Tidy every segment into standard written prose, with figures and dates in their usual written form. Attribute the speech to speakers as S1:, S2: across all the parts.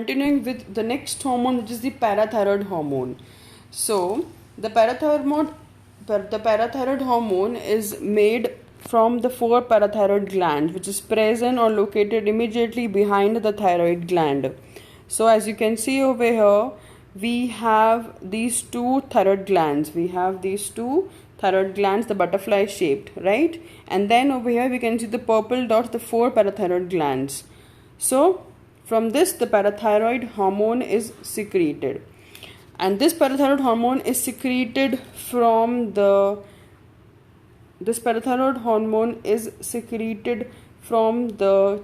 S1: Continuing with the next hormone, which is the parathyroid hormone. So the parathyroid hormone is made from the four parathyroid glands, which is present or located immediately behind the thyroid gland. So as you can see over here, we have these two thyroid glands. The butterfly shaped, right? And then over here we can see the purple dots, the four parathyroid glands. So from this, the parathyroid hormone is secreted, and this parathyroid hormone is secreted from the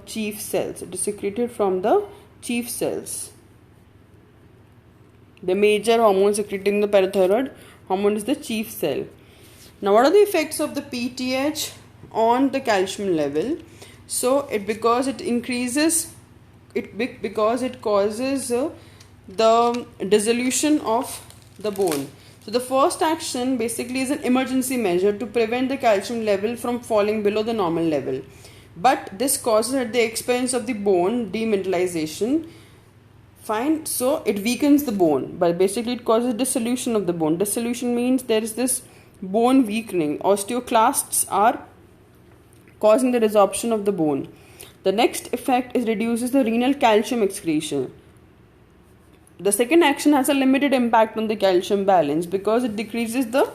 S1: chief cells. It is secreted from the chief cells. The major hormone secreting the parathyroid hormone is the chief cell. Now, what are the effects of the PTH on the calcium level? So because it causes the dissolution of the bone. So the first action basically is an emergency measure to prevent the calcium level from falling below the normal level. But this causes at the expense of the bone demineralization. Fine, so it weakens the bone, but basically it causes dissolution of the bone. Dissolution means there is this bone weakening. Osteoclasts are causing the resorption of the bone. The next effect is reduces the renal calcium excretion. The second action has a limited impact on the calcium balance because it decreases the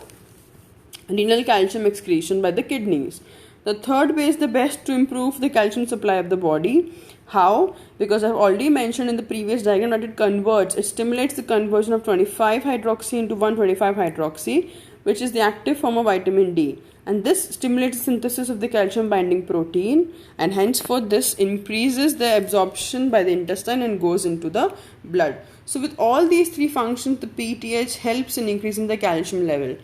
S1: renal calcium excretion by the kidneys. The third way is the best to improve the calcium supply of the body. How? Because I've already mentioned in the previous diagram that it stimulates the conversion of 25-hydroxy into 125-hydroxy, which is the active form of vitamin D. And this stimulates the synthesis of the calcium binding protein, and henceforth this increases the absorption by the intestine and goes into the blood. So with all these three functions, the PTH helps in increasing the calcium level.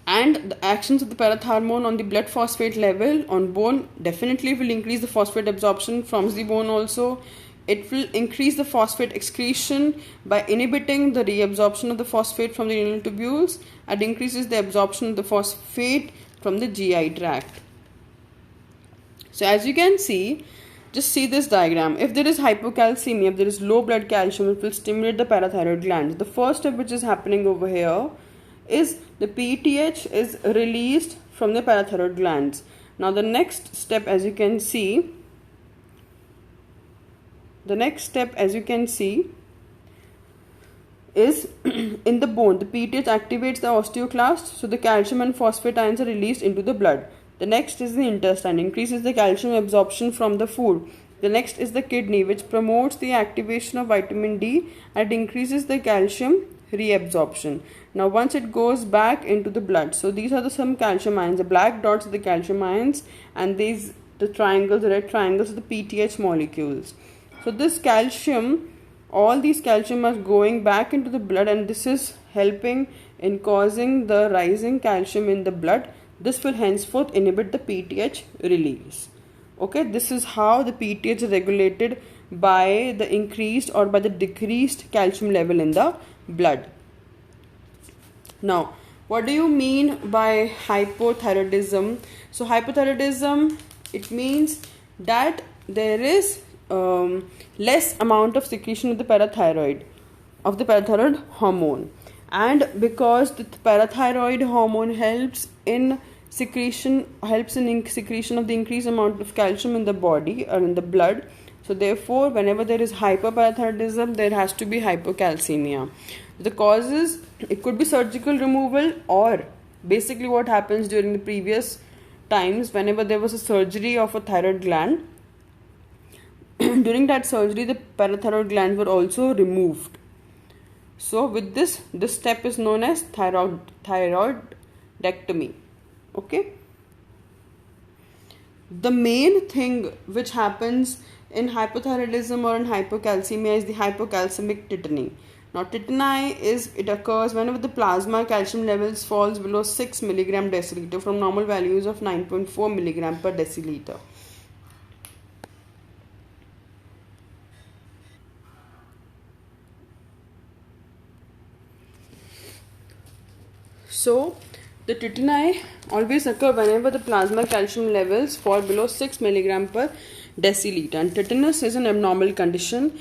S1: And the actions of the parathormone on the blood phosphate level on bone definitely will increase the phosphate absorption from the bone also. It will increase the phosphate excretion by inhibiting the reabsorption of the phosphate from the renal tubules, and increases the absorption of the phosphate from the GI tract. So as you can see, just see this diagram. If there is hypocalcemia, if there is low blood calcium, it will stimulate the parathyroid glands. The first step which is happening over here is the PTH is released from the parathyroid glands. Now the next step, as you can see, is in the bone. The PTH activates the osteoclast, so the calcium and phosphate ions are released into the blood. The next is the intestine, increases the calcium absorption from the food. The next is the kidney, which promotes the activation of vitamin D and increases the calcium reabsorption. Now once it goes back into the blood, so these are some calcium ions. The black dots are the calcium ions, and the red triangles are the PTH molecules. So this calcium, all these calcium are going back into the blood, and this is helping in causing the rising calcium in the blood. This will henceforth inhibit the PTH release. Okay, this is how the PTH is regulated by the increased or by the decreased calcium level in the blood. Now, what do you mean by hypothyroidism? So hypothyroidism, it means that there is less amount of secretion of the parathyroid hormone, and because the parathyroid hormone helps in secretion of the increased amount of calcium in the body or in the blood. So therefore, whenever there is hyperparathyroidism, there has to be hypocalcemia. The causes, it could be surgical removal, or basically what happens during the previous times, whenever there was a surgery of a thyroid gland, during that surgery the parathyroid glands were also removed. So with this step is known as thyroidectomy. Okay. The main thing which happens in hypothyroidism or in hypocalcemia is the hypocalcemic tetany. Now tetany occurs whenever the plasma calcium levels falls below 6 mg deciliter from normal values of 9.4 mg per deciliter. So the tetany always occur whenever the plasma calcium levels fall below 6 mg per deciliter. And tetanus is an abnormal condition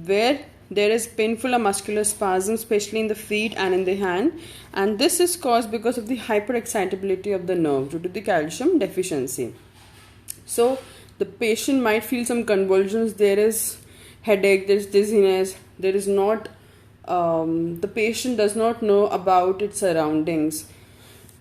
S1: where there is painful or muscular spasm, especially in the feet and in the hand, and this is caused because of the hyperexcitability of the nerve due to the calcium deficiency. So the patient might feel some convulsions, there is headache, there is dizziness, there is not the patient does not know about its surroundings,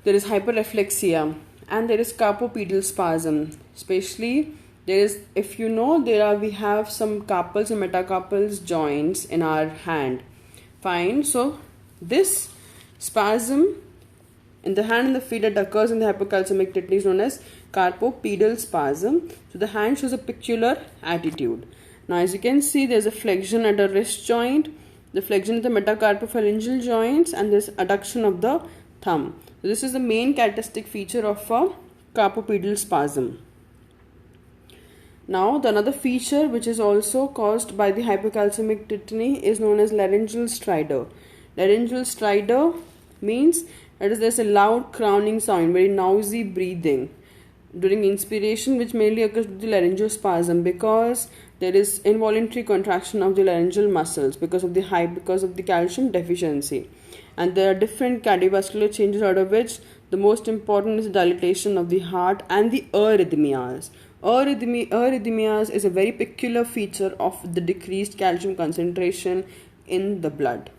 S1: there is hyperreflexia, and there is carpopedal spasm. Especially there is, if you know, we have some carpals and metacarpals joints in our hand. Fine. So this spasm in the hand and the feet that occurs in the hypocalcemic tetany is known as carpopedal spasm. So the hand shows a peculiar attitude. Now as you can see, there is a flexion at the wrist joint, the flexion of the metacarpophalangeal joints, and this adduction of the thumb. So this is the main characteristic feature of a carpopedal spasm. Now the another feature which is also caused by the hypocalcemic tetany is known as laryngeal stridor. Laryngeal stridor means that is there's a loud crowning sound, very noisy breathing during inspiration, which mainly occurs with the laryngospasm because there is involuntary contraction of the laryngeal muscles because of the calcium deficiency. And there are different cardiovascular changes, out of which the most important is dilatation of the heart and the arrhythmias. Arrhythmias is a very peculiar feature of the decreased calcium concentration in the blood.